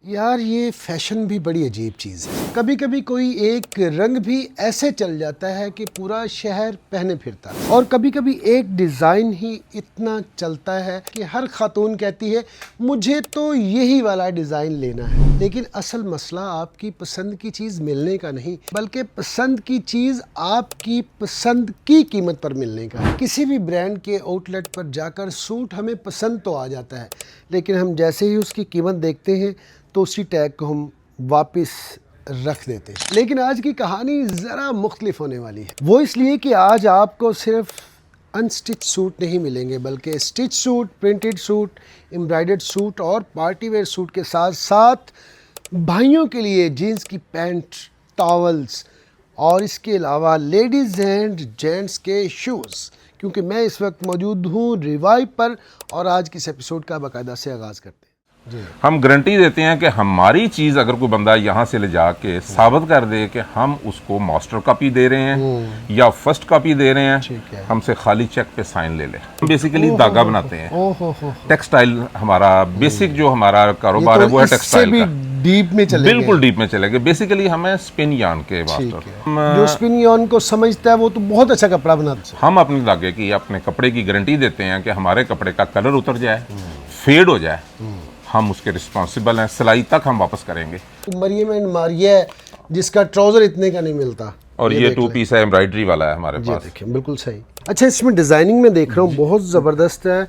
यार ये फैशन भी बड़ी अजीब चीज़ है। कभी कभी कोई एक रंग भी ऐसे चल जाता है कि पूरा शहर पहने फिरता है, और कभी कभी एक डिज़ाइन ही इतना चलता है कि हर खातून कहती है मुझे तो यही वाला डिज़ाइन लेना है। लेकिन असल मसला आपकी पसंद की चीज़ मिलने का नहीं, बल्कि पसंद की चीज़ आपकी पसंद की कीमत पर मिलने का है। किसी भी ब्रांड के आउटलेट पर जाकर सूट हमें पसंद तो आ जाता है, लेकिन हम जैसे ही उसकी कीमत देखते हैं तो उसी टैग को हम वापस रख देते हैं। लेकिन आज की कहानी ज़रा मुख्तलिफ होने वाली है। वो इसलिए कि आज आपको सिर्फ अनस्टिच सूट नहीं मिलेंगे, बल्कि stitch suit, printed suit, embroidered suit और पार्टी वेयर सूट के साथ साथ भाइयों के लिए जीन्स की पैंट, टॉवल्स और इसके अलावा लेडीज़ एंड जेंट्स के शूज़। क्योंकि मैं इस वक्त मौजूद हूँ रिवाइव पर और आज के इस एपिसोड का बाकायदा से आगाज़ करते हैं। हम गारंटी देते हैं कि हमारी चीज़ अगर कोई बंदा यहाँ से ले जाके साबित कर दे कि हम उसको मास्टर कॉपी दे रहे हैं या फर्स्ट कॉपी दे रहे हैं, हमसे खाली चेक पे साइन ले ले। हम बेसिकली धागा बनाते हैं। टेक्सटाइल हमारा बेसिक जो हमारा कारोबार है वो है टेक्सटाइल का। डीप में चलेंगे, बिल्कुल डीप में चलेंगे। बेसिकली हमें स्पिन यार्न के मास्टर। जो स्पिन यार्न को समझता है वो तो बहुत अच्छा कपड़ा बनाता है। हम अपने धागे की, अपने कपड़े की गारंटी देते हैं कि हमारे कपड़े का कलर उतर जाए, फेड हो जाए, हम उसके रिस्पॉन्सिबल हैं। सिलाई तक हम वापस करेंगे। मरियम एंड मारिया है जिसका ट्राउजर इतने का नहीं मिलता, और ये 2 पीस है, एम्ब्रॉयडरी वाला है हमारे पास। देखिए बिल्कुल सही। अच्छा, इसमें डिजाइनिंग में देख रहा हूँ बहुत जबरदस्त है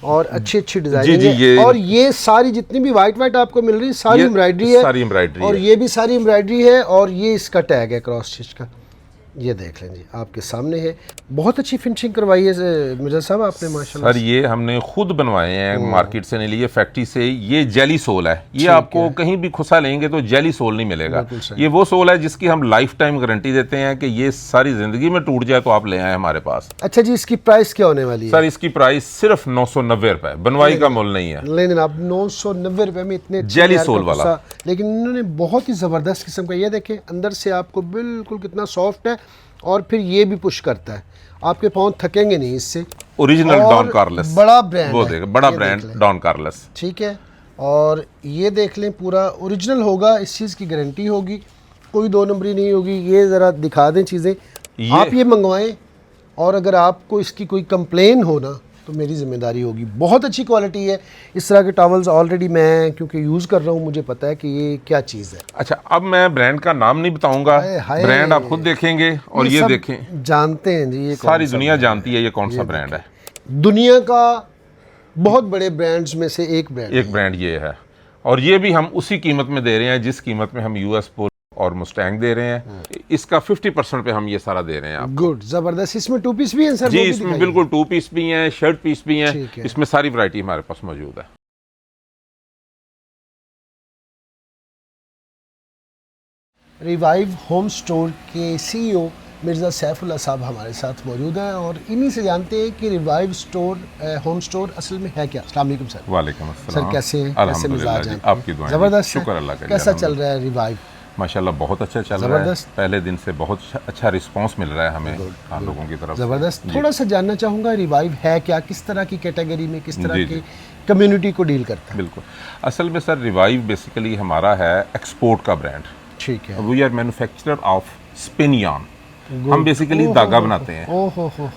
और अच्छी अच्छी डिजाइनिंग है। और ये सारी जितनी भी वाइट आपको मिल रही है सारी एम्ब्रॉयडरी है, सारी एम्ब्रॉयडरी और ये भी सारी एम्ब्रॉयडरी है, और ये इसका टैग है क्रॉस स्टिच का। ये देख लें जी, आपके सामने है। बहुत अच्छी फिनिशिंग करवाई है मिर्जा साहब आपने, माशाल्लाह। सर ये हमने खुद बनवाए हैं, मार्केट से नहीं लिए, फैक्ट्री से। ये जेली सोल है। ये आपको कहीं भी खुसा लेंगे तो जेली सोल नहीं मिलेगा। ये वो सोल है जिसकी हम लाइफ टाइम गारंटी देते हैं कि ये सारी जिंदगी में टूट जाए तो आप ले आए हमारे पास। अच्छा जी, इसकी प्राइस क्या होने वाली है? सर इसकी प्राइस सिर्फ 990 रुपए, बनवाई का मोल नहीं है। लेकिन आप 990 रुपए में इतने जेली सोल वाला, लेकिन इन्होंने बहुत ही जबरदस्त किस्म का। ये देखें अंदर से आपको बिल्कुल कितना सॉफ्ट है, और फिर ये भी पुश करता है, आपके पाँव थकेंगे नहीं इससे। ओरिजिनल डॉन कार्लेस बड़ा ब्रांड वो देख, बड़ा ब्रांड डॉन कार्लेस, ठीक है। और ये देख लें पूरा ओरिजिनल होगा, इस चीज़ की गारंटी होगी, कोई 2 नंबरी नहीं होगी। ये ज़रा दिखा दें चीज़ें, आप ये मंगवाएं, और अगर आपको इसकी कोई कंप्लेन हो ना तो मेरी जिम्मेदारी होगी। बहुत अच्छी क्वालिटी है। इस तरह के टॉवल्स ऑलरेडी मैं क्योंकि यूज़ कर रहा हूँ, मुझे पता है कि ये क्या चीज़ है। अच्छा, अब मैं ब्रांड का नाम नहीं बताऊंगा, ब्रांड आप खुद देखेंगे। और ये देखें, जानते हैं जी, ये सारी दुनिया जानती है ये कौन सा ब्रांड है। दुनिया का बहुत बड़े ब्रांड्स में से एक ब्रांड ये है। और ये भी हम उसी कीमत में दे रहे हैं जिस कीमत में हम यूएस पोलो और मुस्टैंग दे रहे हैं। इसका 50% पे हम ये सारा दे रहे हैं आपको। गुड, जबरदस्त। इसमें 2 पीस भी हैं सर? जी, इसमें बिल्कुल 2 पीस भी हैं, शर्ट पीस भी हैं। इसमें सारी वैरायटी हमारे पास मौजूद है। रिवाइव होम स्टोर के सीईओ मिर्ज़ा सैफुल्लाह साहब हमारे साथ मौजूद हैं, और इन्हीं से जानते हैं कि रिवाइव स्टोर होम स्टोर असल में है क्या। अस्सलाम वालेकुम सर। वालेकुम अस्सलाम सर, कैसे हैं? कैसे मिजाज हैं आपकी दुआएं? जबरदस्त, शुक्र अल्लाह का। कैसा चल रहा है रिवाइव? माशाल्लाह बहुत अच्छा चल रहा है। पहले दिन से बहुत अच्छा रिस्पांस मिल रहा है हमें आप लोगों की तरफ। जबरदस्त। थोड़ा सा जानना चाहूँगा रिवाइव है क्या, किस तरह की कैटेगरी में, किस तरह की कम्युनिटी को डील करता है? बिल्कुल, असल में सर रिवाइव बेसिकली हमारा है एक्सपोर्ट का ब्रांड। ठीक है। We are manufacturer of spin yarn. हम बेसिकली धागा बनाते हैं।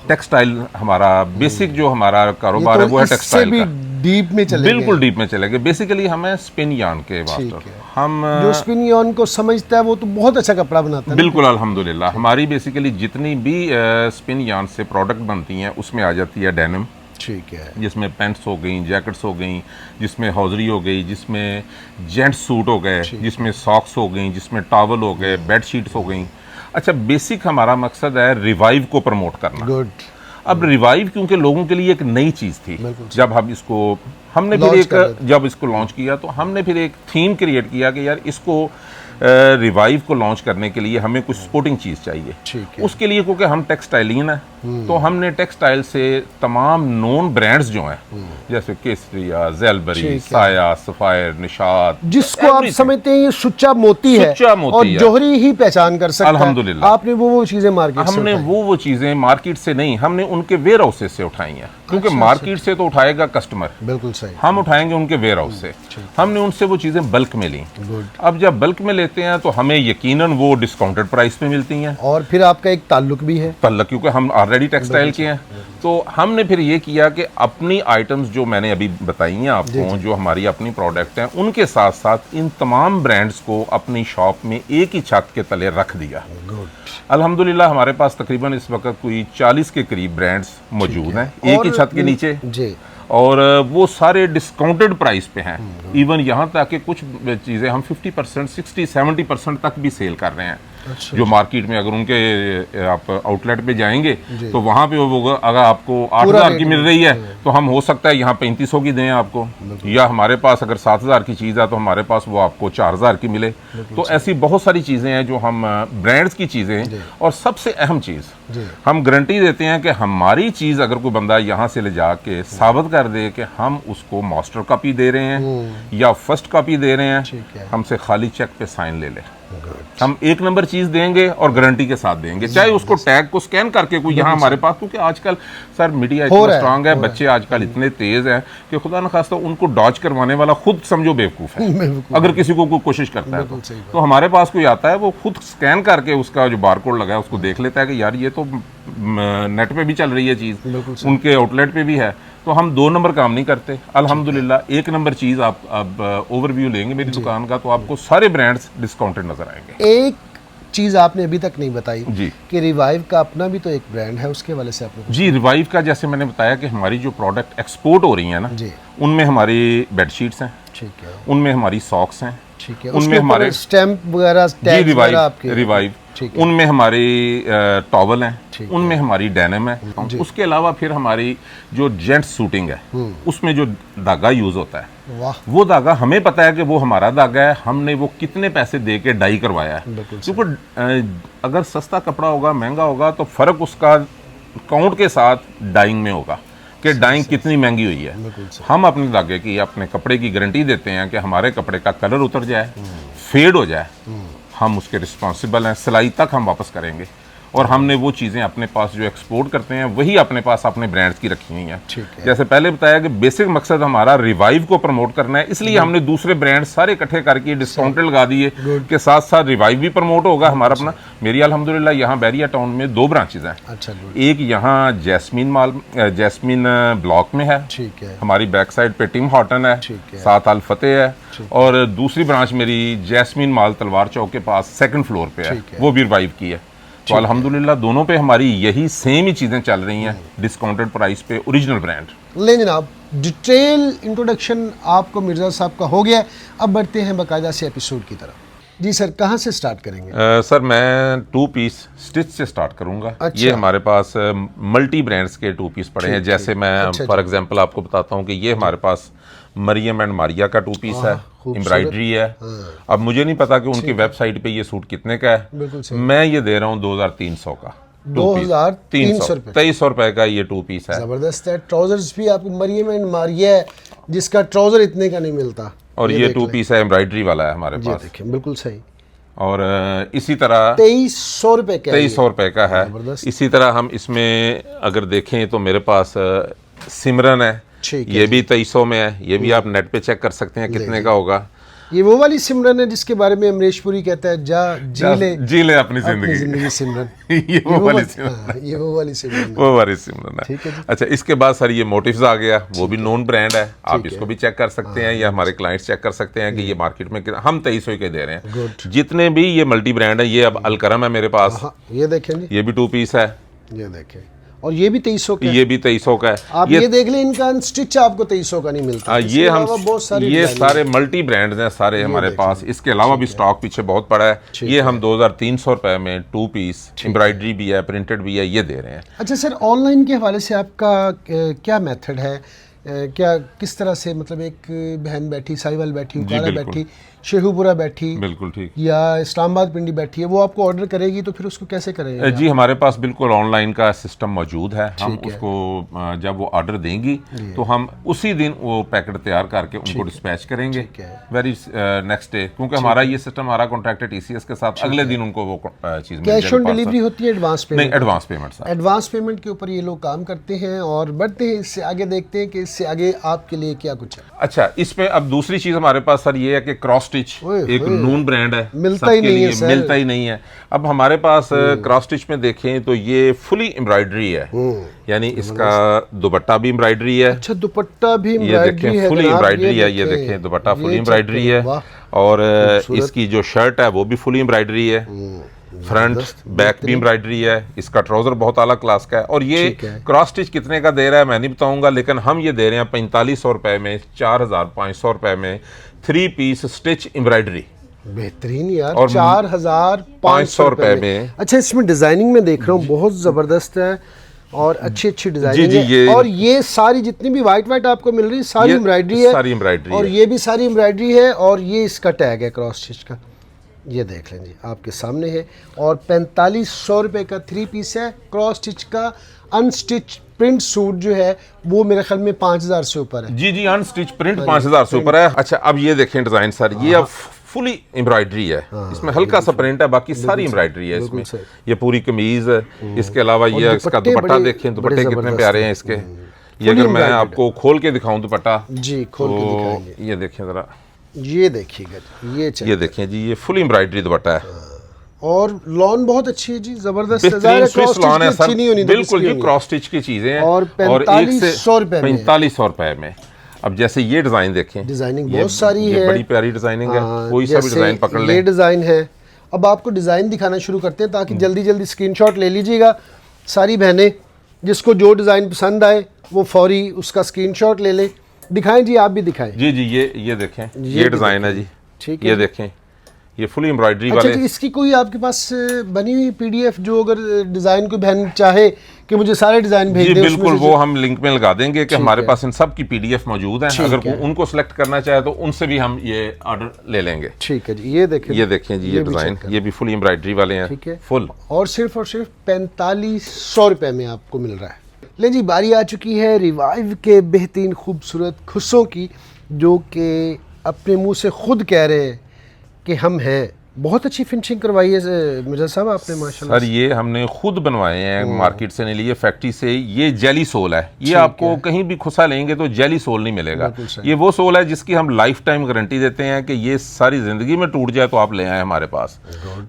टेक्सटाइल हमारा बेसिक जो हमारा कारोबार है वो है टेक्सटाइल का। डीप में चलेंगे, बिल्कुल डीप में चलेंगे। बेसिकली हमें स्पिन यार्न के मास्टर। हम जो स्पिन यार्न को समझता है वो तो बहुत अच्छा कपड़ा बनाता है। बिल्कुल अल्हम्दुलिल्लाह। हमारी बेसिकली जितनी भी स्पिन यार्न से प्रोडक्ट बनती हैं उसमें आ जाती है डेनिम। ठीक है। जिसमें पैंट्स हो गई, जैकेट्स हो गई, जिसमें हौजरी हो गई, जिसमें जेंट्स सूट हो गए, जिसमें सॉक्स हो गई, जिसमें टॉवल हो गए, बेड शीट्स हो गई। अच्छा, बेसिक हमारा मकसद है रिवाइव को प्रमोट करना। गुड। अब रिवाइव क्योंकि लोगों के लिए एक नई चीज़ थी, जब हम इसको जब इसको लॉन्च किया तो हमने फिर एक थीम क्रिएट किया कि यार इसको रिवाइव को लॉन्च करने के लिए हमें कुछ स्पोर्टिंग चीज़ चाहिए। उसके लिए क्योंकि हम टेक्सटाइलियन हैं तो हमने टेक्सटाइल से तमाम नोन ब्रांड्स जो हैं जैसे केसरिया, ज़ेलबरी, साया, सफायर, निशात, जिसको आप समझते हैं ये सुच्चा मोती है और जोहरी ही पहचान कर सकता है। अल्हम्दुलिल्लाह आपने वो चीज़ें मार्केट से हमने वो चीज़ें मार्केट से नहीं, हमने उनके वेयर हाउसेस से उठाई हैं। क्योंकि मार्केट से तो उठाएगा कस्टमर, बिल्कुल सही। हम उठाएंगे उनके वेयर हाउस से, हमने उनसे वो चीज़ें बल्क में ली। अब जब बल्क में लेते हैं तो हमें यकीनन वो डिस्काउंटेड प्राइस पे मिलती हैं, और फिर आपका एक ताल्लुक भी है तल्लक, क्योंकि हम ऑलरेडी टेक्सटाइल के हैं। तो हमने फिर ये किया कि अपनी आइटम्स जो मैंने अभी बताई हैं आपको, जो हमारी अपनी प्रोडक्ट हैं, उनके साथ साथ इन तमाम ब्रांड्स को अपनी शॉप में एक ही छत के तले रख दिया। अल्हम्दुलिल्लाह हमारे पास तकरीबन इस वक्त कोई 40 के करीब ब्रांड्स मौजूद हैं एक ही छत के नीचे जी, और वो सारे डिस्काउंटेड प्राइस पे हैं। इवन यहाँ तक कि कुछ चीज़ें हम 50%, 60-70% तक भी सेल कर रहे हैं। अच्छा, जो मार्केट में अगर उनके आप आउटलेट पे जाएंगे तो वहाँ पे वो अगर आपको 8,000 की मिल रही है तो हम हो सकता है यहाँ 3500 की दें आपको, या हमारे पास अगर 7,000 की चीज़ है तो हमारे पास वो आपको 4,000 की मिले। तो ऐसी बहुत सारी चीज़ें हैं जो हम ब्रांड्स की चीज़ें, और सबसे अहम चीज़ हम गारंटी देते हैं कि हमारी चीज़ अगर कोई बंदा यहाँ से ले जाके साबित कर दे कि हम उसको मास्टर कॉपी दे रहे हैं या फर्स्ट कॉपी दे रहे हैं, हमसे खाली चेक पे साइन ले ले, हम एक नंबर चीज देंगे और गारंटी के साथ देंगे, चाहे उसको टैग को स्कैन करके कोई यहाँ हमारे पास, क्योंकि आजकल सर मीडिया इतना स्ट्रांग है, बच्चे आजकल इतने तेज हैं कि खुदा न खास्ता उनको डॉज करवाने वाला खुद समझो बेवकूफ है अगर किसी को कोई कोशिश करता है तो हमारे पास कोई आता है वो खुद स्कैन करके उसका जो बारकोड लगा है उसको देख लेता है कि यार ये तो नेट पे भी चल रही है चीज, उनके आउटलेट पे भी है। तो हम 2 नंबर काम नहीं करते अल्हम्दुलिल्लाह। 1 नंबर चीज़ आप अब ओवरव्यू लेंगे मेरी दुकान का तो आपको सारे ब्रांड्स डिस्काउंटेड नजर आएंगे। एक चीज़ आपने अभी तक नहीं बताई जी कि रिवाइव का अपना भी तो एक ब्रांड है, उसके वाले से आपने जी। रिवाइव का जैसे मैंने बताया कि हमारी जो प्रोडक्ट एक्सपोर्ट हो रही है ना जी, उनमें हमारी बेडशीट्स हैं, ठीक है, उनमें हमारी सॉक्स हैं, ठीक है, उनमें हमारे स्टैम्प वगैरह टैग वगैरह आपके रिवाइव, ठीक है, उनमें हमारी टॉवल हैं, ठीक उनमें हमारी डेनिम है। उसके अलावा फिर हमारी जो जेंट्स सूटिंग है उसमें जो धागा यूज होता है, वाह, वो धागा हमें पता है कि वो हमारा धागा है, हमने वो कितने पैसे दे के डाई करवाया है। क्योंकि अगर सस्ता कपड़ा होगा, महंगा होगा, तो फर्क उसका काउंट के साथ डाइंग में होगा कि डाइंग कितनी महंगी हुई है। हम अपने धागे की, अपने कपड़े की गारंटी देते हैं कि हमारे कपड़े का कलर उतर जाए, फेड हो जाए, हम उसके रिस्पॉन्सिबल हैं, सिलाई तक हम वापस करेंगे। और हमने वो चीज़ें अपने पास जो एक्सपोर्ट करते हैं वही अपने पास अपने ब्रांड्स की रखी हुई हैं। जैसे पहले बताया कि बेसिक मकसद हमारा रिवाइव को प्रमोट करना है, इसलिए हमने दूसरे ब्रांड सारे इकट्ठे करके डिस्काउंटेड लगा दिए के साथ साथ रिवाइव भी प्रमोट होगा हमारा अपना। मेरी अल्हम्दुलिल्लाह यहाँ बैरिया टाउन में 2 ब्रांचेज हैं। अच्छा, एक यहाँ जैस्मीन ब्लॉक में है, ठीक है, हमारी बैक साइड पे टिम हॉटन है, साथ अल फतेह है, और दूसरी ब्रांच मेरी जैस्मीन माल तलवार चौक के पास 2nd फ्लोर पे है, वो भी रिवाइव की है। तो अल्हम्दुलिल्लाह दोनों पे हमारी यही सेम ही चीज़ें चल रही हैं, डिस्काउंटेड प्राइस पे ओरिजिनल ब्रांड। ले जनाब, डिटेल इंट्रोडक्शन आपको मिर्ज़ा साहब का हो गया, अब बढ़ते हैं बाकायदा से एपिसोड की तरफ। जी सर, कहाँ से स्टार्ट करेंगे? सर मैं 2 पीस स्टिच से स्टार्ट करूंगा। अच्छा। ये हमारे पास मल्टी ब्रांड्स के 2 पीस पड़े हैं। जैसे मैं फॉर एग्जांपल आपको बताता हूँ कि ये हमारे पास मरियम एंड मारिया का 2 पीस है, एम्ब्रॉयडरी है। अब मुझे नहीं पता कि उनकी वेबसाइट पे ये सूट कितने का है, मैं ये दे रहा हूँ 2,300 का। 2,300 रुपए का ये 2 पीस है। जबरदस्त है। ट्राउजर्स भी आपको मरियम एंड मारिया है जिसका ट्राउजर इतने का नहीं मिलता, और ये 2 पीस है, एम्ब्रॉयडरी वाला है हमारे पास। देखिए बिल्कुल सही। और इसी तरह 2,300 रुपए का, 2,300 रुपए का है। इसी तरह हम इसमें अगर देखें तो मेरे पास सिमरन है, ये भी 2,300 में है। ये भी आप नेट पे चेक कर सकते हैं कितने का होगा। ये वो वाली सिमरन है जिसके बारे में अमरीशपुरी कहता है जी ले अपनी जिंदगी सिमरन। ये वो वाली सिमरन, ये वो वाली सिमरन, वो वाली सिमरन है। ठीक है जी। अच्छा, इसके बाद सर ये मोटिव्स आ गया, वो भी नोन ब्रांड है, आप इसको भी चेक कर सकते हैं, या हमारे क्लाइंट्स चेक कर सकते हैं कि ये मार्केट में हम 2,300 के दे रहे हैं। जितने भी ये मल्टी ब्रांड है, ये अब अलकरम है मेरे पास, ये देखें, ये भी 2 पीस है, ये देखें, और ये भी 2,300 का, ये भी 2,300 का है। आप ये देख लें, इनका अनस्टिच आपको 2,300 का नहीं मिलता। ये हम ये सारे मल्टी ब्रांड्स हैं सारे हमारे पास। इसके अलावा भी स्टॉक पीछे बहुत पड़ा है। ये हम 2,300 रुपए में 2 पीस एम्ब्रॉयडरी भी है, प्रिंटेड भी है, ये दे रहे हैं। अच्छा सर, ऑनलाइन के हवाले से आपका क्या मेथड है? क्या किस तरह से, मतलब एक बहन बैठी, साहिवाल बैठी, उकाड़ा बैठी, शेखुपुरा बैठी, बिल्कुल ठीक, या इस्लामाबाद पिंडी बैठी है, वो आपको ऑर्डर करेगी तो फिर उसको कैसे करेंगे? जी हमारे पास बिल्कुल ऑनलाइन का सिस्टम मौजूद है। हम उसको जब वो ऑर्डर देंगी तो हम उसी दिन वो पैकेट तैयार करके उनको डिस्पैच करेंगे वेरी नेक्स्ट डे, क्योंकि हमारा ये सिस्टम, हमारा कॉन्ट्रैक्ट है TCS के साथ, अगले दिन उनको वो चीज़। कैश ऑन डिलीवरी होती है, एडवांस पेमेंट? नहीं, एडवांस पेमेंट। एडवांस पेमेंट के ऊपर ये लोग काम करते हैं। और बढ़ते हैं इससे आगे, देखते हैं कि इससे आगे आपके लिए क्या कुछ है? अच्छा, इसमें अब दूसरी चीज हमारे पास सर ये है कि क्रॉस स्टिच एक नून ब्रांड है, मिलता ही नहीं है सर। मिलता ही नहीं है। अब हमारे पास क्रॉस स्टिच में देखें तो ये फुली एम्ब्रॉयडरी है, यानी इसका दुपट्टा भी एम्ब्रॉयडरी है। अच्छा, दुपट्टा भी ये एम्ब्रॉयडरी है, फुली एम्ब्रॉयडरी है, ये देखें दुपट्टा फुली एम्ब्रॉयडरी है, और इसकी जो शर्ट है वो भी फुली एम्ब्रॉयडरी है, फ्रंट बैक भी एम्ब्रॉयडरी है, इसका ट्राउजर बहुत अलग क्लास का है। और ये क्रॉस स्टिच कितने का दे रहा है मैं नहीं बताऊंगा, लेकिन हम ये दे रहे हैं 4500 रुपए में, 4500 रुपए में 3 पीस स्टिच एम्ब्रॉयडरी। बेहतरीन यार, और 4500 रुपए में। अच्छा, इसमें डिजाइनिंग में देख रहा हूँ बहुत जबरदस्त है और अच्छी डिजाइनिंग है। और ये सारी जितनी भी व्हाइट आपको मिल रही है सारी एम्ब्रॉयडरी है, सारी एम्ब्रॉयडरी और ये भी सारी एम्ब्रॉयडरी है, और ये इसका टैग है क्रॉस स्टिच का, ये देख लें जी आपके सामने है। और 4500 रुपए का 3 पीस है क्रॉस स्टिच का। अनस्टिच प्रिंट सूट जो है वो मेरे ख्याल में 5000 से ऊपर है। जी, अनस्टिच प्रिंट 5000 से ऊपर है। अच्छा, अब ये देखें डिजाइन सर, ये अब फुली एम्ब्रॉयडरी है, इसमें हल्का सा प्रिंट है, बाकी सारी एम्ब्रॉयडरी है इसमें। ये पूरी कमीज है, इसके अलावा ये इसका दुपट्टा देखें, दुपट्टे कितने प्यारे हैं इसके। ये अगर मैं आपको खोल के दिखाऊं दुपट्टा, जी खोल के दिखाएंगे, ये देखें जरा, ये देखिएगा, ये देखें जी, ये फुल एम्ब्रॉयडरी दुपट्टा है, और लॉन बहुत अच्छी है जी, जबरदस्त स्विस लॉन है सर, बिल्कुल जी क्रॉस स्टिच की चीजें हैं। और 4500 रुपए में, 4500 रुपए में। अब जैसे ये डिजाइन देखें, डिजाइनिंग बहुत सारी है, बड़ी प्यारी डिजाइनिंग है, कोई सा भी डिजाइन पकड़ लें। ये डिजाइन है। अब आपको डिजाइन दिखाना शुरू करते हैं ताकि जल्दी जल्दी स्क्रीनशॉट ले लीजिएगा। सारी बहनें जिसको जो डिजाइन पसंद आए वो फौरी उसका स्क्रीनशॉट ले ले। दिखाएं जी, आप भी दिखाएं। जी, ये देखें, ये डिजाइन है जी, ठीक है, ये देखें, ये फुल एम्ब्रॉयडरी वाले। अच्छा, इसकी कोई आपके पास बनी हुई पीडीएफ जो अगर डिजाइन कोई बहन चाहे कि मुझे सारे डिजाइन भेज दे, बिल्कुल वो हम लिंक में लगा देंगे कि हमारे पास इन सब की पीडीएफ मौजूद है, अगर उनको सेलेक्ट करना चाहे तो उनसे भी हम ये ऑर्डर ले लेंगे। ठीक है जी, ये देखें जी, ये डिजाइन, ये भी फुल एम्ब्रॉयडरी वाले हैं, ठीक है, फुल, और सिर्फ 4500 रुपए में आपको मिल रहा है। ले जी, बारी आ चुकी है रिवाइव के बेहतरीन खूबसूरत खुशों की, जो कि अपने मुंह से खुद कह रहे हैं कि हम हैं। बहुत अच्छी फिनिशिंग करवाई है मिर्जा साहब आपने, माशाल्लाह सर। ये हमने खुद बनवाए हैं, मार्केट से नहीं लिए, फैक्ट्री से। ये जेली सोल है, ये आपको कहीं भी खुसा लेंगे तो जेली सोल नहीं मिलेगा। ये वो सोल है जिसकी हम लाइफ टाइम गारंटी देते हैं कि ये सारी जिंदगी में टूट जाए तो आप ले आए हमारे पास।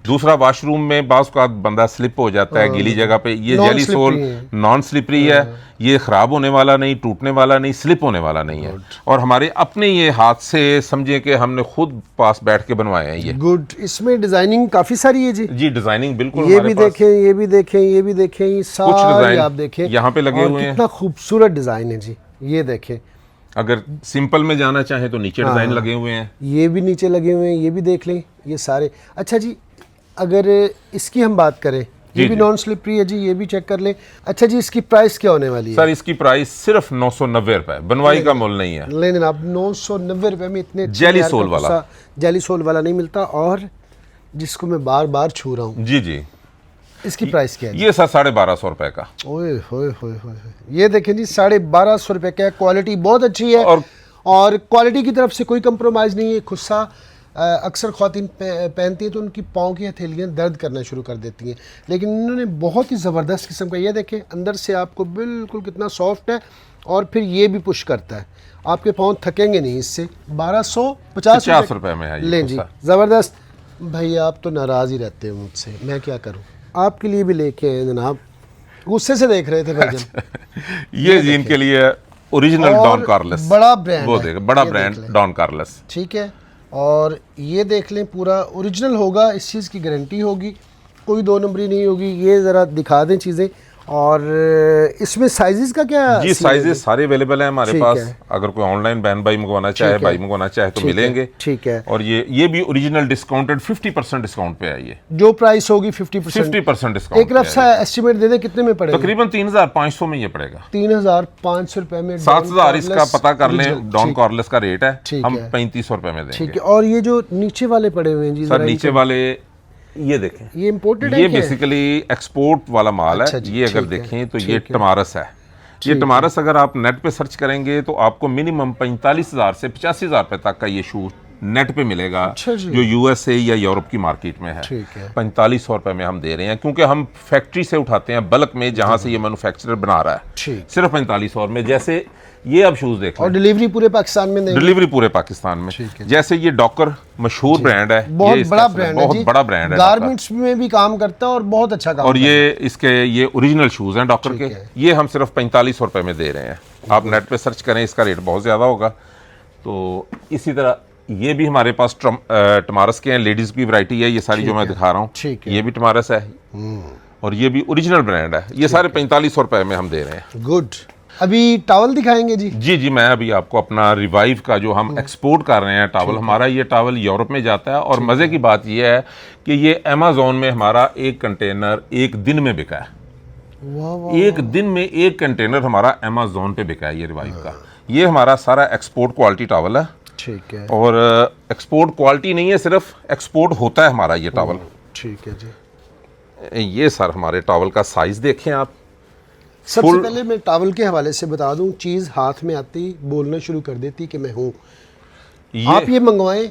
दूसरा, वॉशरूम में बाज़ का बंदा स्लिप हो जाता है गीली जगह पे, ये जेली सोल नॉन स्लिपरी है, ये खराब होने वाला नहीं, टूटने वाला नहीं, स्लिप होने वाला नहीं है। और हमारे अपने ये हाथ से समझे कि हमने खुद पास बैठ के बनवाए हैं ये। गुड। इसमें डिजाइनिंग काफी सारी है जी, डिजाइनिंग बिल्कुल। ये भी देखें, ये भी देखें, ये भी देखें, ये सारे आप देखें यहाँ पे लगे हुए हैं। कितना खूबसूरत डिजाइन है जी, ये देखें। अगर सिंपल में जाना चाहे तो नीचे डिजाइन लगे हुए हैं, ये भी नीचे लगे हुए हैं, ये भी देख लें, ये सारे। अच्छा जी, अगर इसकी हम बात करें, ये भी नॉन स्लिपरी है जी, ये भी चेक कर लें। अच्छा जी, इसकी प्राइस क्या होने वाली है? सर इसकी प्राइस सिर्फ 990 रुपए, बनवाई का मोल नहीं है। लेकिन आप 990 रुपए में इतने जेली सोल वाला, जेली सोल वाला नहीं मिलता, और जिसको मैं बार बार छू रहा हूँ। जी, इसकी प्राइस क्या है? ये सर 1250 रुपए का। ओए होए होए होए, ये देखें जी, 1250 रुपए का। क्वालिटी बहुत अच्छी है, और क्वालिटी की तरफ से कोई कंप्रोमाइज़ नहीं है। खुस्सा अक्सर ख़वातीन पहनती हैं तो उनकी पाँव की हथेलियाँ दर्द करना शुरू कर देती हैं, लेकिन इन्होंने बहुत ही ज़बरदस्त किस्म का, ये देखें अंदर से आपको बिल्कुल कितना सॉफ्ट है, और फिर ये भी पुश करता है, आपके पाँव थकेंगे नहीं इससे। 1250 रुपए में है। लें जी, ज़बरदस्त। भैया आप तो नाराज़ ही रहते हैं मुझसे, मैं क्या करूँ। आपके लिए भी लेके आए जनाब, गुस्से से देख रहे थे भाईजान। ये जी इनके लिए ओरिजिनल डॉन कार्लेस, बड़ा ब्रांड, वो देख, बड़ा ब्रांड डॉन कार्लेस, ठीक है। और ये देख लें, पूरा ओरिजिनल होगा, इस चीज़ की गारंटी होगी, कोई 2 नंबरी नहीं होगी। ये ज़रा दिखा दें चीज़ें। और इसमें साइजेस का क्या? जी साइजेस सारे अवेलेबल हैं हमारे पास। अगर कोई ऑनलाइन बहन भाई मंगवाना चाहे, भाई मंगवाना चाहे तो मिलेंगे। ठीक है। और ये भी ओरिजिनल डिस्काउंटेड 50% डिस्काउंट पे है। ये जो प्राइस होगी 50% डिस्काउंट। एक रफ सा एस्टिमेट दे दे कितने में पड़ेगा? तकरीबन 3500 में ये पड़ेगा। 3500 रुपए में 7000 इसका पता कर लें, डॉन कॉर्लेस का रेट है, हम 3500 रुपए में देंगे। ठीक है। और ये जो नीचे वाले पड़े हुए हैं जी, सर नीचे वाले ये देखें, ये इम्पोर्टेड है, ये बेसिकली एक्सपोर्ट वाला माल है। ये अगर देखें तो ये टमारस है। ये टमारस अगर आप नेट पे सर्च करेंगे तो आपको मिनिमम 45,000 से 85,000 रुपए तक का ये शूट नेट पे मिलेगा, अच्छा जी। जो यूएसए या यूरोप की मार्केट में है। ठीक है। 4500 रुपये में हम दे रहे हैं, क्योंकि हम फैक्ट्री से उठाते हैं बल्क में, जहाँ से ये मैन्युफैक्चरर बना रहा है, ठीक। सिर्फ 4500 में। जैसे ये अब शूज़ देख और लें, डिलीवरी पूरे पाकिस्तान में देंगे? डिलीवरी पूरे पाकिस्तान में। ठीक है। जैसे ये डॉकर मशहूर ब्रांड है, बहुत ये बड़ा इसका ब्रांड है, बहुत बड़ा ब्रांड है, गारमेंट्स में भी काम करता है और बहुत अच्छा काम और करता ये इसके ये ओरिजिनल शूज़ हैं डॉक्टर के। ठीक है। ये हम सिर्फ 4500 रुपये में दे रहे हैं। आप नेट पे सर्च करें, इसका रेट बहुत ज़्यादा होगा। तो इसी तरह ये भी हमारे पास टमारस के हैं, लेडीज़ की वैरायटी है, ये सारी जो मैं दिखा रहा हूँ, ठीक है। ये भी टमारस है और ये भी ओरिजिनल ब्रांड है। ये सारे 4500 रुपये में हम दे रहे हैं। गुड। अभी टॉवल दिखाएंगे जी? जी जी, मैं अभी आपको अपना रिवाइव का जो हम एक्सपोर्ट कर रहे हैं टॉवल, हमारा ये टॉवल यूरोप में जाता है। और मज़े की बात ये है कि ये अमेज़ॉन में हमारा एक कंटेनर एक दिन में बिका है। वाह वाह। एक दिन में एक कंटेनर हमारा अमेज़ॉन पे बिका है ये रिवाइव का। ये हमारा सारा एक्सपोर्ट क्वालिटी टॉवल है। ठीक है। और एक्सपोर्ट क्वालिटी नहीं है, सिर्फ एक्सपोर्ट होता है हमारा ये टॉवल। ठीक है जी। ये सर हमारे टॉवल का साइज़ देखें आप। सबसे पहले मैं टॉवल के हवाले से बता दूं, चीज़ हाथ में आती बोलना शुरू कर देती कि मैं हूँ। आप ये मंगवाएं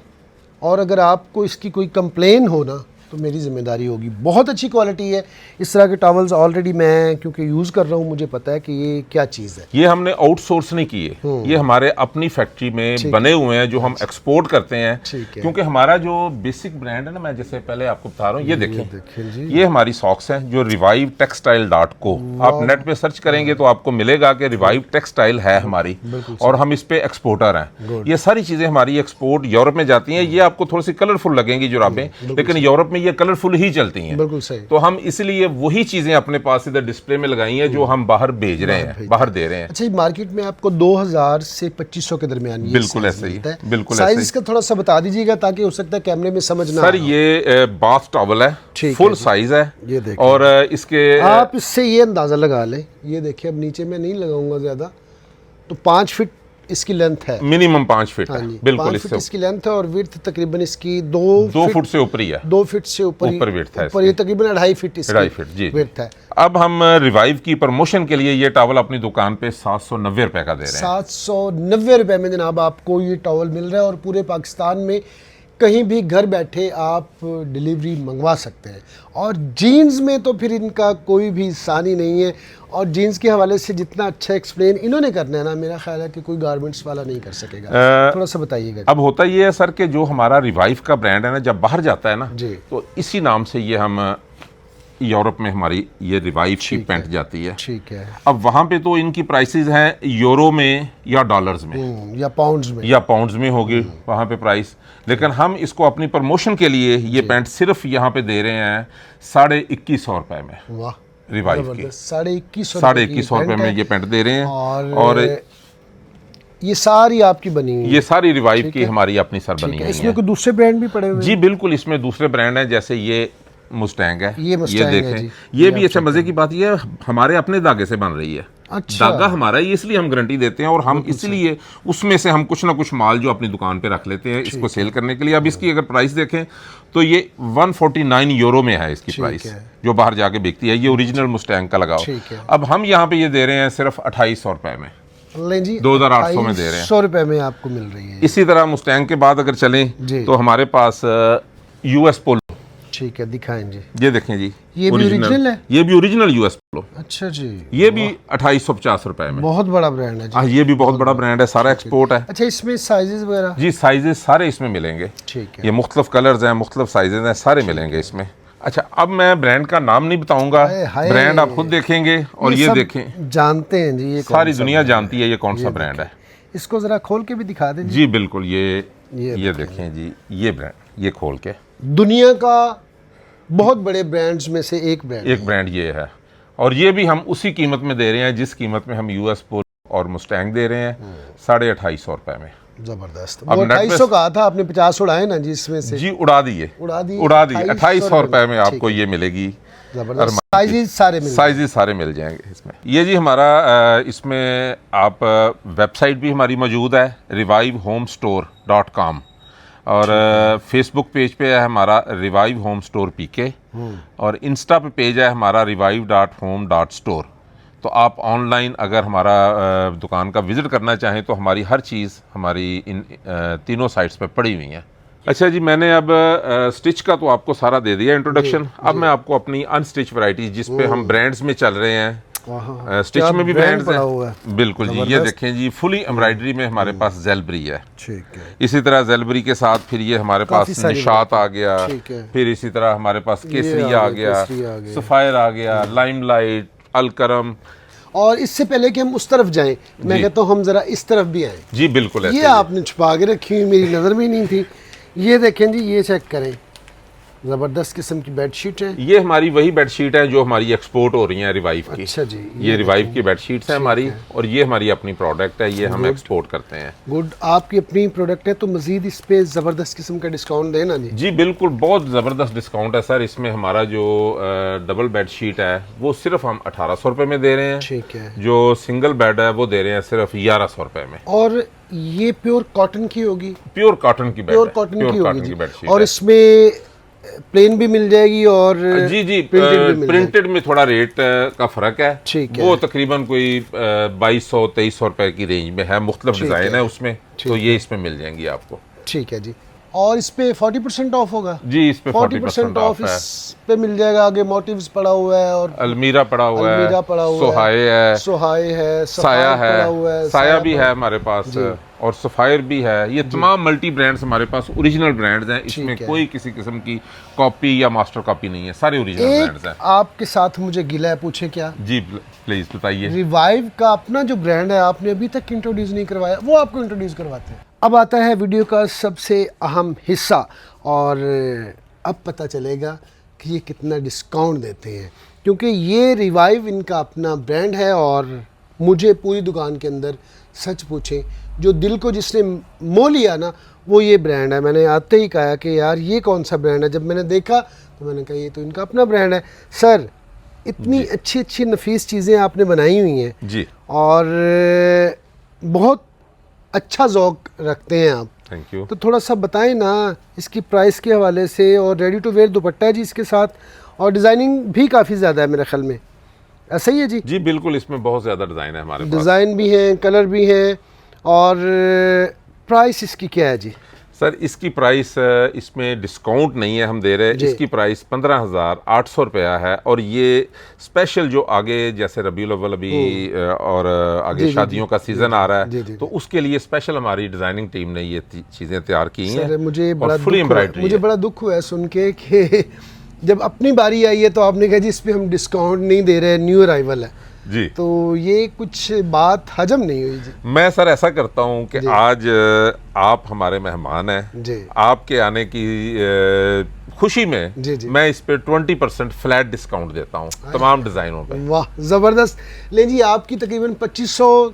और अगर आपको इसकी कोई कंप्लेन हो ना तो मेरी जिम्मेदारी होगी। बहुत अच्छी क्वालिटी है। इस तरह के टॉवल्स ऑलरेडी मैं क्योंकि यूज़ कर रहा हूँ, मुझे पता है कि ये क्या चीज़ है। ये हमने आउटसोर्स नहीं किए, ये हमारे अपनी फैक्ट्री में बने हुए हैं जो हम एक्सपोर्ट करते हैं। ठीक है। क्योंकि हमारा जो बेसिक ब्रांड है ना, मैं जैसे पहले आपको बता रहा हूँ, ये देखें जी। ये हमारी सॉक्स हैं जो रिवाइव टेक्सटाइल .co, आप नेट पे सर्च करेंगे तो आपको मिलेगा कि रिवाइव टेक्सटाइल है हमारी, और हम इस पे एक्सपोर्टर हैं। ये सारी चीज़ें हमारी एक्सपोर्ट यूरोप में जाती हैं। ये आपको थोड़ी सी कलरफुल लगेंगी जुराबें, लेकिन यूरोप में ये कलरफुल ही चलती हैं। बिल्कुल सही। तो हम इसलिए वही चीज़ें अपने पास इधर डिस्प्ले में लगाई हैं जो हम बाहर भेज रहे हैं, बाहर दे रहे हैं। अच्छा, मार्केट में आपको 2000 से 2500 के दरमियान ये बिल्कुल साइज ऐसे ही, मिलता है। बिल्कुल साइज ऐसे ही। इसका थोड़ा सा बता दीजिएगा ताकि हो सकता है कैमरे में समझ ना सर आए। ये बाथ टॉवल है, ठीक फुल है। साइज है। ये देखिए। और इसके आप इससे ये अंदाज़ा लगा लें, ये देखिए, अब नीचे मैं नहीं लगाऊंगा ज़्यादा, तो 5 फीट इसकी लेंथ है, मिनिमम 5 फीट हाँ है। जी, बिल्कुल 5 फीट इससे इसकी लेंथ है और विड्थ तकरीबन इसकी 2 फुट से ऊपर ही है। 2 फीट से ऊपर ऊपर width है ऊपर ये तकरीबन 2.5 फीट इसकी 2.5 फीट जी। विड्थ है। अब हम रिवाइव की प्रमोशन के लिए ये टॉवल अपनी दुकान पे 790 रुपए का दे रहे हैं। 790 रुपए में जनाब आपको ये टॉवल मिल रहा है और पूरे पाकिस्तान में कहीं भी घर बैठे आप डिलीवरी मंगवा सकते हैं। और जीन्स में तो फिर इनका कोई भी सानी नहीं है, और जीन्स के हवाले से जितना अच्छा एक्सप्लेन इन्होंने करना है ना, मेरा ख्याल है कि कोई गारमेंट्स वाला नहीं कर सकेगा। थोड़ा सा बताइएगा। अब होता ये है सर कि जो हमारा रिवाइव का ब्रांड है ना, जब बाहर जाता है ना, जी। तो इसी नाम से ये हम यूरोप में हमारी ये रिवाइव की पैंट जाती है। ठीक है। अब वहाँ पे तो इनकी प्राइसेस हैं यूरो में या डॉलर्स में या पाउंड्स में, या पाउंड्स में होगी वहाँ पे प्राइस, लेकिन हम इसको अपनी प्रमोशन के लिए ये पैंट सिर्फ यहाँ पे दे रहे हैं 2150 रुपए में। वाह, रिवाइव की 2150 रुपए में ये पैंट दे रहे हैं। और ये सारी आपकी बनी हुई है? ये सारी रिवाइव की हमारी अपनी सर बनी हुई है। इसमें कोई दूसरे ब्रांड भी पड़े हुए? जी बिल्कुल, इसमें दूसरे ब्रांड हैं, जैसे ये मुस्टैंग है, ये मुस्टैंग है देखें जी। ये भी अच्छा। मजे की बात ये है, हमारे अपने धागे से बन रही है। अच्छा। धागा हमारा है, इसलिए हम गारंटी देते हैं, और हम इसलिए उसमें से हम कुछ ना कुछ माल जो अपनी दुकान पे रख लेते हैं इसको सेल करने के लिए। अब इसकी अगर प्राइस देखें तो ये 149 यूरो में है इसकी प्राइस, जो बाहर जाके बिकती है। ये ओरिजिनल मुस्टैंग का लगाओ। अब हम यहाँ पे ये दे रहे हैं सिर्फ 2800 रुपए में। लें जी, 2800 में दे रहे हैं। 100 रुपए में आपको मिल रही है। इसी तरह मुस्टैंग के बाद अगर चलें तो हमारे पास यूएस पोलो। ठीक है, दिखाएं जी। ये देखें जी, ये भी ओरिजिनल है? ये भी ओरिजिनल यूएस पोलो। अच्छा जी। ये भी 2850 रुपए में। बहुत बड़ा ब्रांड है जी। ये भी बहुत बड़ा ब्रांड है, सारा एक्सपोर्ट है। अच्छा, इसमें साइजेस वगैरह? जी साइजेस सारे इसमें मिलेंगे। ठीक है। ये मुख्तलिफ कलर्स हैं, मुख्तलिफ साइजेस हैं, सारे मिलेंगे इसमें। अच्छा, अब मैं ब्रांड का नाम नहीं बताऊंगा, ब्रांड आप खुद देखेंगे। और ये देखें, जानते हैं जी, ये सारी दुनिया जानती है ये कौन सा ब्रांड है। इसको जरा खोल के भी दिखा दें जी बिल्कुल, ये देखें जी, ये ब्रांड, ये खोल के। दुनिया का बहुत बड़े ब्रांड्स में से एक ब्रांड ये है, और ये भी हम उसी कीमत में दे रहे हैं जिस कीमत में हम यूएस पोलो और मुस्टैंग दे रहे हैं, 2850 रुपए में। जबरदस्त। 2800 कहा था आपने, 50 उड़ाए ना जी इसमें से? जी उड़ा दिए 2800 रुपए में आपको ये मिलेगी। साइजेस सारे मिल जाएंगे इसमें। ये जी हमारा इसमें आप वेबसाइट भी हमारी मौजूद है, revivehomestore.com, और फेसबुक पेज पे है हमारा रिवाइव होम स्टोर पीके, और इंस्टा पे पेज है हमारा revive.home.store। तो आप ऑनलाइन अगर हमारा दुकान का विज़िट करना चाहें तो हमारी हर चीज़ हमारी इन तीनों साइट्स पे पड़ी हुई हैं। अच्छा जी, मैंने अब स्टिच का तो आपको सारा दे दिया इंट्रोडक्शन। अब मैं आपको अपनी अनस्टिच वैरायटी जिस पे हम ब्रांड्स में चल रहे हैं, स्टिच में भी ब्रांड्स हैं, बिल्कुल जी। ये देखें जी, फुली एम्ब्रॉयडरी में हमारे पास ज़ेलबरी है। ठीक है। इसी तरह ज़ेलबरी के साथ फिर ये हमारे पास निशात आ गया, फिर इसी तरह हमारे पास केसरिया आ गया, सफ़ायर आ गया, लाइमलाइट, अलकरम। और इससे पहले कि हम उस तरफ जाएं, मैं कहता हूँ हम जरा इस तरफ भी आए। जी बिल्कुल। ये आपने छुपा के रखी हुई, मेरी नज़र में ही नहीं थी। ये देखें जी, ये चेक करें, ज़बरदस्त किस्म की बेडशीट है। ये हमारी वही बेडशीट है जो हमारी एक्सपोर्ट हो रही हैं रिवाइव की। अच्छा जी, ये रिवाइव की बेडशीट्स हैं हमारी, और ये हमारी अपनी प्रोडक्ट है, ये हम एक्सपोर्ट करते हैं। गुड, आपकी अपनी प्रोडक्ट है तो मजीद इस पे ज़बरदस्त किस्म का डिस्काउंट देना जी। जी बिल्कुल, बहुत ज़बरदस्त डिस्काउंट है सर। इसमें हमारा जो डबल बेडशीट है वो सिर्फ हम 1800 रुपये में दे रहे हैं। ठीक है। जो सिंगल बेड है वो दे रहे हैं सिर्फ 1100 रुपये में। और ये प्योर कॉटन की होगी? प्योर कॉटन की बेड, प्योर कॉटन की होगी जी। बेडशीट। और इसमें प्लेन भी मिल जाएगी और जी जी, प्रिंटेड में थोड़ा रेट का फर्क है। ठीक है। वो तकरीबन कोई 2200-2300 रुपए की रेंज में है, मुख्तलिफ डिजाइन है उसमें, तो ये इसमें मिल जाएंगी आपको। ठीक है जी। और इस पे 40% ऑफ होगा जी, इस पे 40% ऑफ है। इस पे मिल जाएगा। आगे मोटिव्स पड़ा हुआ है और अलमीरा पड़ा हुआ है, सोहाए है, साया है, साया भी है हमारे पास, और सफायर भी है। ये तमाम मल्टी ब्रांड्स हमारे पास ओरिजिनल ब्रांड्स हैं। इसमें कोई किसी किस्म की कॉपी या मास्टर कॉपी नहीं है, सारे ओरिजिनल ब्रांड्स हैं। आपके साथ मुझे गिला है, पूछे क्या? जी प्लीज बताइए। रिवाइव का अपना जो ब्रांड है आपने अभी तक इंट्रोड्यूस नहीं करवाया, वो आपको इंट्रोड्यूस करवाते हैं। अब आता है वीडियो का सबसे अहम हिस्सा, और अब पता चलेगा कि ये कितना डिस्काउंट देते हैं, क्योंकि ये रिवाइव इनका अपना ब्रांड है। और मुझे पूरी दुकान के अंदर सच पूछें, जो दिल को जिसने मोह लिया ना, वो ये ब्रांड है। मैंने आते ही कहा कि यार ये कौन सा ब्रांड है। जब मैंने देखा तो मैंने कहा ये तो इनका अपना ब्रांड है। सर, इतनी अच्छी अच्छी नफीस चीज़ें आपने बनाई हुई हैं जी, और बहुत अच्छा ज़ौक रखते हैं आप। Thank you. तो थोड़ा सा बताएं ना इसकी प्राइस के हवाले से। और रेडी टू वेयर दुपट्टा है जी इसके साथ, और डिज़ाइनिंग भी काफ़ी ज़्यादा है मेरे ख्याल में, ऐसा ही है जी? जी बिल्कुल, इसमें बहुत ज़्यादा डिज़ाइन है हमारे पास। डिज़ाइन भी हैं, कलर भी हैं। और प्राइस इसकी क्या है जी? सर, इसकी प्राइस, इसमें डिस्काउंट नहीं है, हम दे रहे हैं। इसकी प्राइस 15,800 रुपया है। और ये स्पेशल जो आगे जैसे रबीउल अव्वल अभी और आगे शादियों का सीज़न आ रहा है, तो उसके लिए स्पेशल हमारी डिज़ाइनिंग टीम ने ये चीज़ें तैयार की हैं। मुझे बड़ा दुख हुआ है सुन के कि जब अपनी बारी आई है तो आपने कहा जी इस पर हम डिस्काउंट नहीं दे रहे, न्यू अराइवल है जी। तो ये कुछ बात हजम नहीं हुई जी। मैं सर ऐसा करता हूँ कि आज आप हमारे मेहमान हैं जी, आपके आने की खुशी में जी। मैं इस पे 20% फ्लैट डिस्काउंट देता हूँ तमाम डिज़ाइनों पे। वाह, ज़बरदस्त। ले जी, आपकी तकरीबन 2500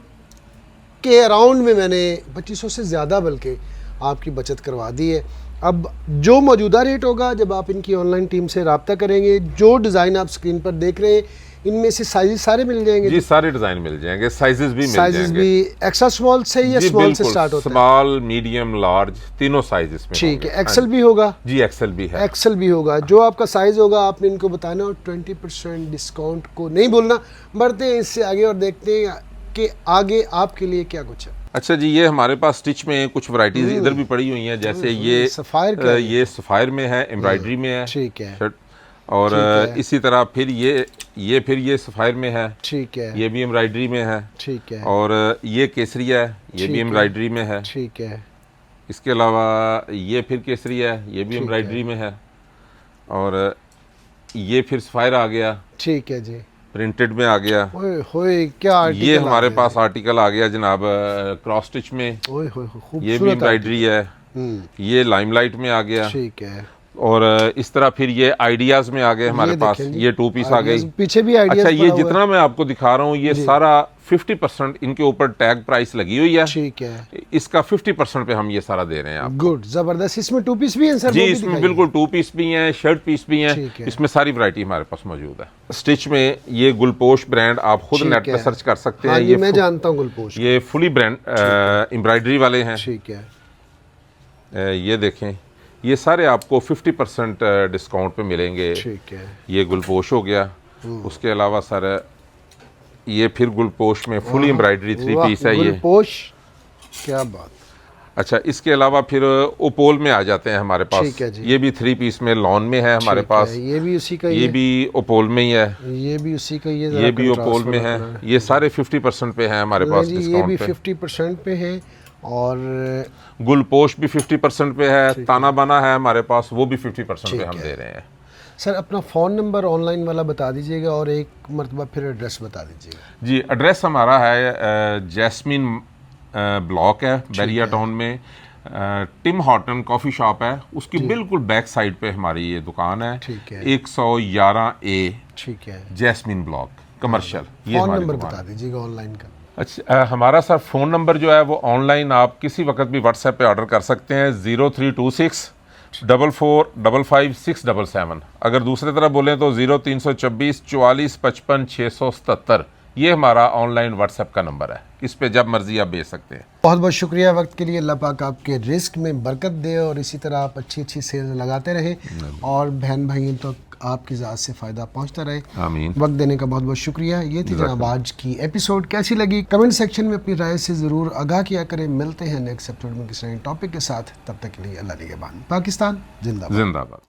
के अराउंड में मैंने 2500 से ज़्यादा बल्कि आपकी बचत करवा दी है। अब जो मौजूदा रेट होगा, जब आप इनकी ऑनलाइन टीम से रब्ता करेंगे, जो डिज़ाइन आप स्क्रीन पर देख रहे हैं, इनमें से साइजेस सारे मिल जाएंगे जी? सारे डिजाइन मिल जाएंगे, साइजेस भी मिल जाएंगे। साइजेस भी एक्सेल स्मॉल से या स्मॉल से स्टार्ट होता है? स्मॉल, मीडियम, लार्ज, तीनों साइजेस में। ठीक है। एक्सेल भी होगा जी? एक्सेल भी है। एक्सेल भी होगा। जो आपका साइज होगा आपने इनको बताना, और 20% डिस्काउंट को नहीं बोलना। बढ़ते हैं इससे आगे और देखते हैं कि आगे आपके लिए क्या कुछ है। अच्छा जी, ये हमारे पास स्टिच में कुछ वैरायटीज इधर भी पड़ी हुई हैं, जैसे ये सफायर, ये सफायर में है, एम्ब्रॉयडरी में है। ठीक है। शर्ट, और इसी तरह फिर ये सफायर में है। ठीक है। ये भी एम्ब्रॉयडरी में है। ठीक है। और ये केसरिया है, ये भी एम्ब्रॉयडरी में है। ठीक है। इसके अलावा ये फिर केसरिया है, ये भी एम्ब्रॉयडरी में है। और ये फिर सफायर आ गया। ठीक है जी। प्रिंटेड में आ गया। होए क्या ये हमारे पास आर्टिकल आ गया जनाब क्रॉस स्टिच में। ये भी एम्ब्रॉयडरी है। ये लाइमलाइट में आ गया। ठीक है। और इस तरह फिर ये आइडियाज में आ गए हमारे पास, ये 2 पीस आ गई। पीछे भी आइडियाज। अच्छा, ये जितना मैं आपको दिखा रहा हूँ, ये सारा 50% इनके ऊपर टैग प्राइस लगी हुई है। ठीक है। इसका 50% पे हम ये सारा दे रहे हैं आपको। गुड, जबरदस्त। इसमें 2 पीस भी हैं सर? जी, इसमें बिल्कुल 2 पीस भी हैं, शर्ट पीस भी हैं। इसमें सारी वैरायटी हमारे पास मौजूद है। स्टिच में ये गुलपोश ब्रांड आप खुद नेट पे सर्च कर सकते हैं। ये मैं जानता हूँ गुलपोश। ये फुली ब्रांड एम्ब्रॉयडरी वाले हैं। ठीक है। ये देखें, ये सारे आपको 50% डिस्काउंट पे मिलेंगे। ठीक है। ये गुलपोश हो गया। उसके अलावा सर ये फिर गुलपोश में फुली एम्ब्रॉयडरी 3 पीस है। ये गुलपोश, क्या बात। अच्छा, इसके अलावा फिर ओपोल में आ जाते हैं हमारे पास। ठीक है जी। ये भी 3 पीस में लॉन में है हमारे ठीक पास। है, ये भी उसी का ही ये है। भी ओपोल में ही है। ये भी उसी का ही है, ये जरा भी ओपोल contrast में वाला है। कलर ये सारे 50% पे हैं हमारे नहीं पास जी, ये डिस्काउंट भी पे। 50% पे है। और गुलपोश भी 50% पे है। ताना बाना है हमारे पास, वो भी 50% पे हम दे रहे हैं। सर अपना फ़ोन नंबर ऑनलाइन वाला बता दीजिएगा और एक मरतबा फिर एड्रेस बता दीजिएगा। जी, एड्रेस हमारा है जैस्मिन ब्लॉक है बैरिया टाउन में। टिम हॉर्टन कॉफ़ी शॉप है, उसकी बिल्कुल बैक साइड पे हमारी ये दुकान है। ठीक है। 111A ठीक है। जैस्मिन ब्लॉक कमर्शियल, ये फ़ोन हमारी नंबर दुकान बता है। दीजिएगा ऑनलाइन का। अच्छा, हमारा सर फ़ोन नंबर जो है वो ऑनलाइन आप किसी वक्त भी व्हाट्सएप पे ऑर्डर कर सकते हैं। 0326 4455 अगर दूसरे तरफ बोलें तो 0324 44 55 677। ये हमारा ऑनलाइन व्हाट्सएप का नंबर है, इस पे जब मर्जी आप भेज सकते हैं। बहुत बहुत शुक्रिया वक्त के लिए। अल्लाह पाक आपके रिस्क में बरकत दे और इसी तरह आप अच्छी अच्छी सेल लगाते रहें और बहन भाइयों तक आपकी ज़ात से फ़ायदा पहुंचता रहे। आमीन। वक्त देने का बहुत बहुत शुक्रिया। ये थी जनाब आज की एपिसोड। कैसी लगी कमेंट सेक्शन में अपनी राय से ज़रूर आगाह किया करें। मिलते हैं नेक्स्ट एपिसोड में किसी नए टॉपिक के साथ। तब तक के लिए अल्लाह निगहबान। पाकिस्तान जिंदाबाद। जिंदाबाद।